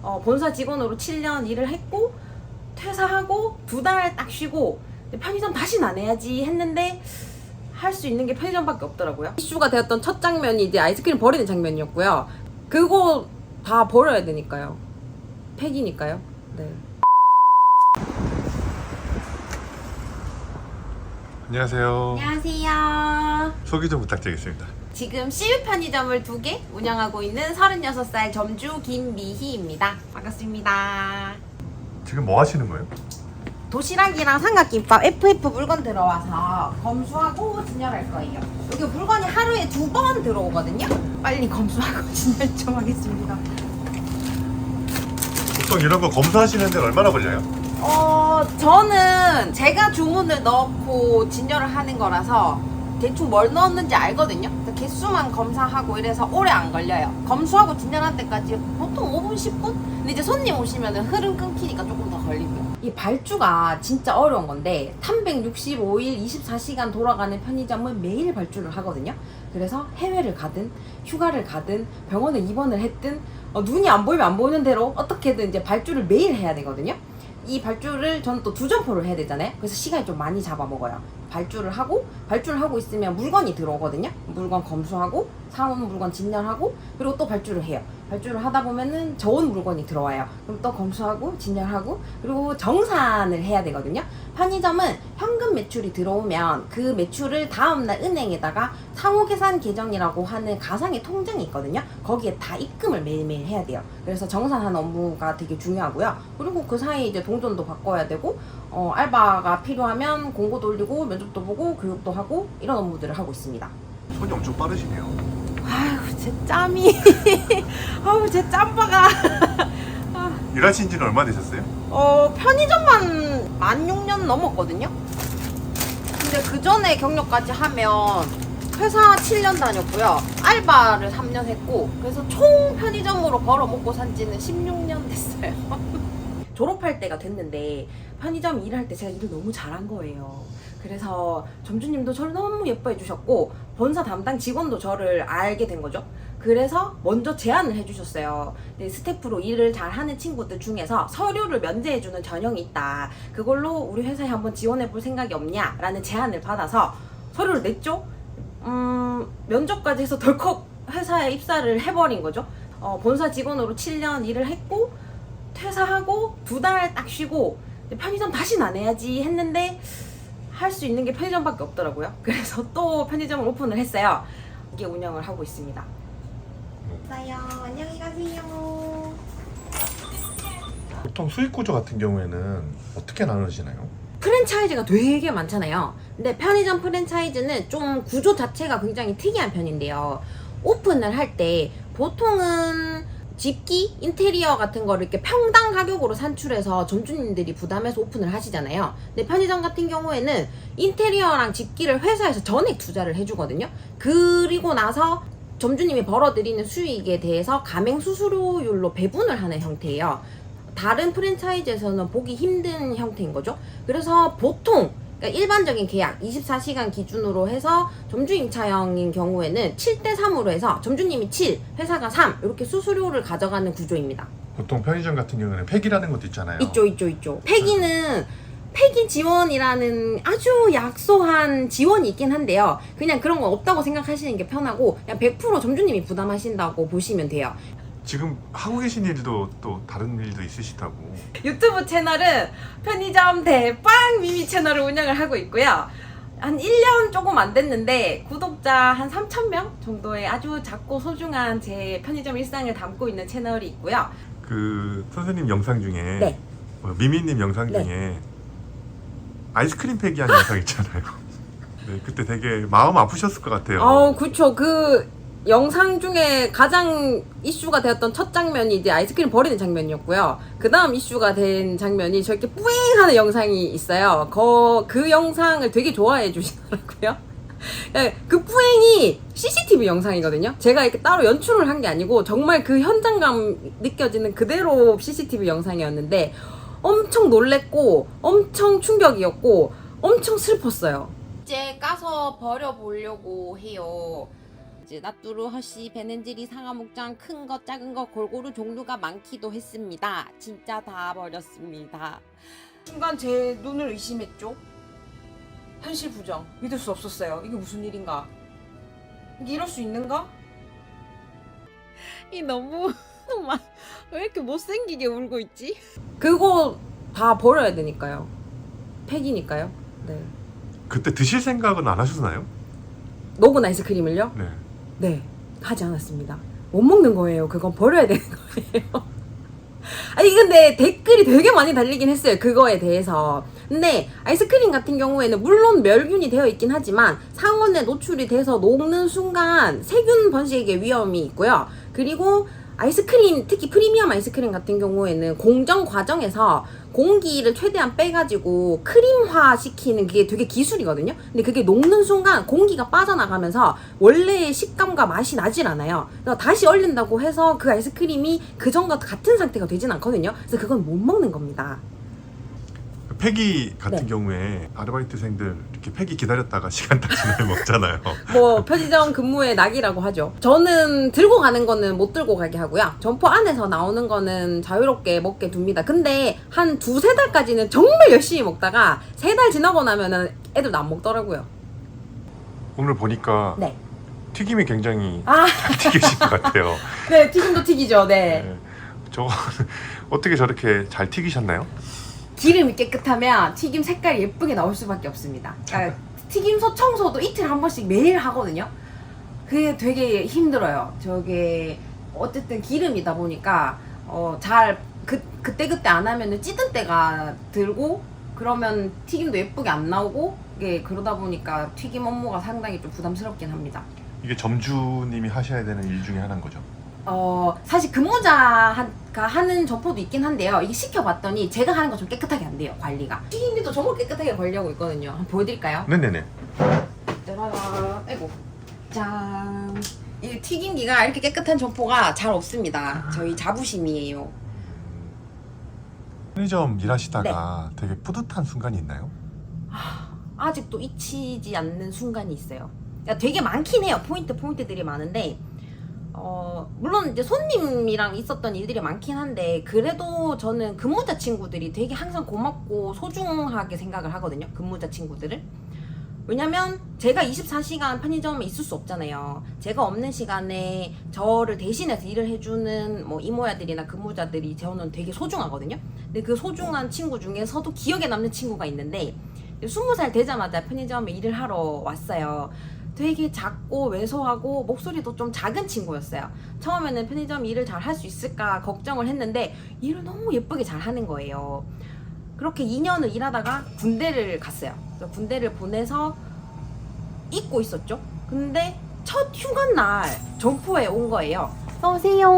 본사 직원으로 7년 일을 했고 퇴사하고 2달 딱 쉬고 편의점 다시는 안 해야지 했는데 할 수 있는 게 편의점밖에 없더라고요. 이슈가 되었던 첫 장면이 이제 아이스크림 버리는 장면이었고요. 그거 다 버려야 되니까요. 폐기니까요. 네. 안녕하세요. 안녕하세요. 소개 좀 부탁드리겠습니다. 지금 CU 편의점을 2개 운영하고 있는 36살 점주 김미희입니다. 반갑습니다. 지금 뭐 하시는 거예요? 도시락이랑 삼각김밥 FF 물건 들어와서 검수하고 진열할 거예요. 여기 물건이 하루에 2번 들어오거든요. 빨리 검수하고 진열 좀 하겠습니다. 보통 이런 거 검수하시는 데 얼마나 걸려요? 저는 제가 주문을 넣고 진열을 하는 거라서 대충 뭘 넣었는지 알거든요. 그래서 개수만 검사하고 이래서 오래 안 걸려요. 검수하고 진열할 때까지 보통 5분, 10분? 근데 이제 손님 오시면 흐름 끊기니까 조금 더 걸리고요. 이 발주가 진짜 어려운 건데 365일 24시간 돌아가는 편의점은 매일 발주를 하거든요. 그래서 해외를 가든 휴가를 가든 병원에 입원을 했든 눈이 안 보이면 안 보이는 대로 어떻게든 이제 발주를 매일 해야 되거든요. 이 발주를 저는 또 2점포를 해야 되잖아요. 그래서 시간이 좀 많이 잡아먹어요. 발주를 하고 있으면 물건이 들어오거든요. 물건 검수하고 사온 물건 진열하고 그리고 또 발주를 해요. 발주를 하다 보면은 저온 물건이 들어와요. 그럼 또 검수하고 진열하고 그리고 정산을 해야 되거든요. 편의점은 현금 매출이 들어오면 그 매출을 다음날 은행에다가 상호계산 계정이라고 하는 가상의 통장이 있거든요. 거기에 다 입금을 매일매일 해야 돼요. 그래서 정산하는 업무가 되게 중요하고요. 그리고 그 사이에 이제 동전도 바꿔야 되고 알바가 필요하면 공고도 올리고 면접도 보고 교육도 하고 이런 업무들을 하고 있습니다. 손이 엄청 빠르시네요. 아유 제 짬이 아유 제 짬바가 일하신 지는 얼마 되셨어요? 편의점만 만 6년 넘었거든요. 근데 그 전에 경력까지 하면 회사 7년 다녔고요. 알바를 3년 했고 그래서 총 편의점으로 벌어 먹고 산 지는 16년 됐어요. 졸업할 때가 됐는데 편의점 일할 때 제가 일을 너무 잘한 거예요. 그래서 점주님도 저를 너무 예뻐해 주셨고 본사 담당 직원도 저를 알게 된 거죠. 그래서 먼저 제안을 해주셨어요. 스태프로 일을 잘하는 친구들 중에서 서류를 면제해주는 전형이 있다. 그걸로 우리 회사에 한번 지원해볼 생각이 없냐? 라는 제안을 받아서 서류를 냈죠. 면접까지 해서 덜컥 회사에 입사를 해버린 거죠. 본사 직원으로 7년 일을 했고 퇴사하고 2달 딱 쉬고 편의점 다시는 안 해야지 했는데 할 수 있는 게 편의점밖에 없더라고요. 그래서 또 편의점을 오픈을 했어요. 이게 운영을 하고 있습니다. 있어요. 안녕히 가세요. 보통 수익 구조 같은 경우에는 어떻게 나누시나요? 프랜차이즈가 되게 많잖아요. 근데 편의점 프랜차이즈는 좀 구조 자체가 굉장히 특이한 편인데요. 오픈을 할 때 보통은 집기, 인테리어 같은 거를 이렇게 평당 가격으로 산출해서 점주님들이 부담해서 오픈을 하시잖아요. 근데 편의점 같은 경우에는 인테리어랑 집기를 회사에서 전액 투자를 해주거든요. 그리고 나서 점주님이 벌어들이는 수익에 대해서 가맹 수수료율로 배분을 하는 형태예요. 다른 프랜차이즈에서는 보기 힘든 형태인 거죠. 그래서 보통 그러니까 일반적인 계약 24시간 기준으로 해서 점주 임차형인 경우에는 7대3으로 해서 점주님이 7, 회사가 3 이렇게 수수료를 가져가는 구조입니다. 보통 편의점 같은 경우는 폐기라는 것도 있잖아요. 있죠. 폐기는 폐기 지원이라는 아주 약소한 지원이 있긴 한데요. 그냥 그런 거 없다고 생각하시는 게 편하고 그냥 100% 점주님이 부담하신다고 보시면 돼요. 지금 하고 계신 일도 또 다른 일도 있으시다고. 유튜브 채널은 편의점 대빵 미미 채널을 운영을 하고 있고요. 한 1년 조금 안 됐는데 구독자 한 3,000명 정도의 아주 작고 소중한 제 편의점 일상을 담고 있는 채널이 있고요. 그 선생님 영상 중에 네. 미미님 영상 네. 중에 아이스크림 폐기한 영상 있잖아요. 네, 그때 되게 마음 아프셨을 것 같아요. 그쵸. 그 영상 중에 가장 이슈가 되었던 첫 장면이 이제 아이스크림 버리는 장면이었고요. 그 다음 이슈가 된 장면이 저렇게 뿌잉하는 영상이 있어요. 그 영상을 되게 좋아해 주시더라고요. 그 뿌잉이 CCTV 영상이거든요. 제가 이렇게 따로 연출을 한 게 아니고 정말 그 현장감 느껴지는 그대로 CCTV 영상이었는데 엄청 놀랬고 엄청 충격이었고 엄청 슬펐어요. 이제 까서 버려보려고 해요. 나뚜루, 허쉬, 베넨지리, 상하목장 큰 거 작은 거 골고루 종류가 많기도 했습니다. 진짜 다 버렸습니다. 순간 제 눈을 의심했죠. 현실 부정 믿을 수 없었어요. 이게 무슨 일인가? 이게 이럴 수 있는가? 이 너무 왜 이렇게 못생기게 울고 있지? 그거 다 버려야 되니까요. 팩이니까요. 네. 그때 드실 생각은 안 하셨나요? 녹은 아이스크림을요? 네. 네, 하지 않았습니다. 못 먹는 거예요. 그건 버려야 되는 거예요. 아니 근데 댓글이 되게 많이 달리긴 했어요. 그거에 대해서. 근데 아이스크림 같은 경우에는 물론 멸균이 되어 있긴 하지만 상온에 노출이 돼서 녹는 순간 세균 번식의 위험이 있고요. 그리고 아이스크림, 특히 프리미엄 아이스크림 같은 경우에는 공정 과정에서 공기를 최대한 빼가지고 크림화 시키는 그게 되게 기술이거든요. 근데 그게 녹는 순간 공기가 빠져나가면서 원래의 식감과 맛이 나질 않아요. 그래서 다시 얼린다고 해서 그 아이스크림이 그전과 같은 상태가 되진 않거든요. 그래서 그건 못 먹는 겁니다. 폐기 같은 네. 경우에 아르바이트생들 이렇게 폐기 기다렸다가 시간 다 지나면 먹잖아요. 뭐 편의점 근무의 낙이라고 하죠. 저는 들고 가는 거는 못 들고 가게 하고요. 점포 안에서 나오는 거는 자유롭게 먹게 둡니다. 근데 한 2-3달까지는 정말 열심히 먹다가 3달 지나고 나면은 애들도 안 먹더라고요. 오늘 보니까 네. 튀김이 굉장히 아, 잘 튀기신 것 같아요. 네, 튀김도 튀기죠. 네. 네. 저거 어떻게 저렇게 잘 튀기셨나요? 기름이 깨끗하면 튀김 색깔이 예쁘게 나올 수밖에 없습니다. 그러니까 튀김소 청소도 이틀에 한 번씩 매일 하거든요. 그게 되게 힘들어요. 저게 어쨌든 기름이다 보니까 잘 그때 안 하면은 찌든 때가 들고 그러면 튀김도 예쁘게 안 나오고 이게 그러다 보니까 튀김 업무가 상당히 좀 부담스럽긴 합니다. 이게 점주님이 하셔야 되는 일 중에 하나인 거죠. 사실 근무자가 하는 점포도 있긴 한데요. 이게 시켜봤더니 제가 하는 거 좀 깨끗하게 안 돼요, 관리가. 튀김기도 정말 깨끗하게 관리하고 있거든요. 한번 보여드릴까요? 네네네. 짜라란, 아이고. 짠. 이 튀김기가 이렇게 깨끗한 점포가 잘 없습니다. 저희 자부심이에요. 편의점 일하시다가 되게 뿌듯한 순간이 있나요? 아직도 잊히지 않는 순간이 있어요. 그러니까 되게 많긴 해요. 포인트들이 많은데 물론 이제 손님이랑 있었던 일들이 많긴 한데 그래도 저는 근무자 친구들이 되게 항상 고맙고 소중하게 생각을 하거든요. 근무자 친구들을. 왜냐면 제가 24시간 편의점에 있을 수 없잖아요. 제가 없는 시간에 저를 대신해서 일을 해주는 뭐 이모야들이나 근무자들이 저는 되게 소중하거든요. 근데 그 소중한 친구 중에서도 기억에 남는 친구가 있는데 20살 되자마자 편의점에 일을 하러 왔어요. 되게 작고 왜소하고 목소리도 좀 작은 친구였어요. 처음에는 편의점 일을 잘 할 수 있을까 걱정을 했는데 일을 너무 예쁘게 잘 하는 거예요. 그렇게 2년을 일하다가 군대를 갔어요. 그래서 군대를 보내서 잊고 있었죠. 근데 첫 휴가 날 점포에 온 거예요. 어서오세요.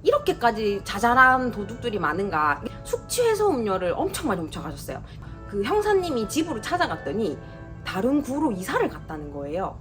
이렇게까지 자잘한 도둑들이 많은가. 숙취 해소 음료를 엄청 많이 훔쳐가셨어요. 그 형사님이 집으로 찾아갔더니 다른 구로 이사를 갔다는 거예요.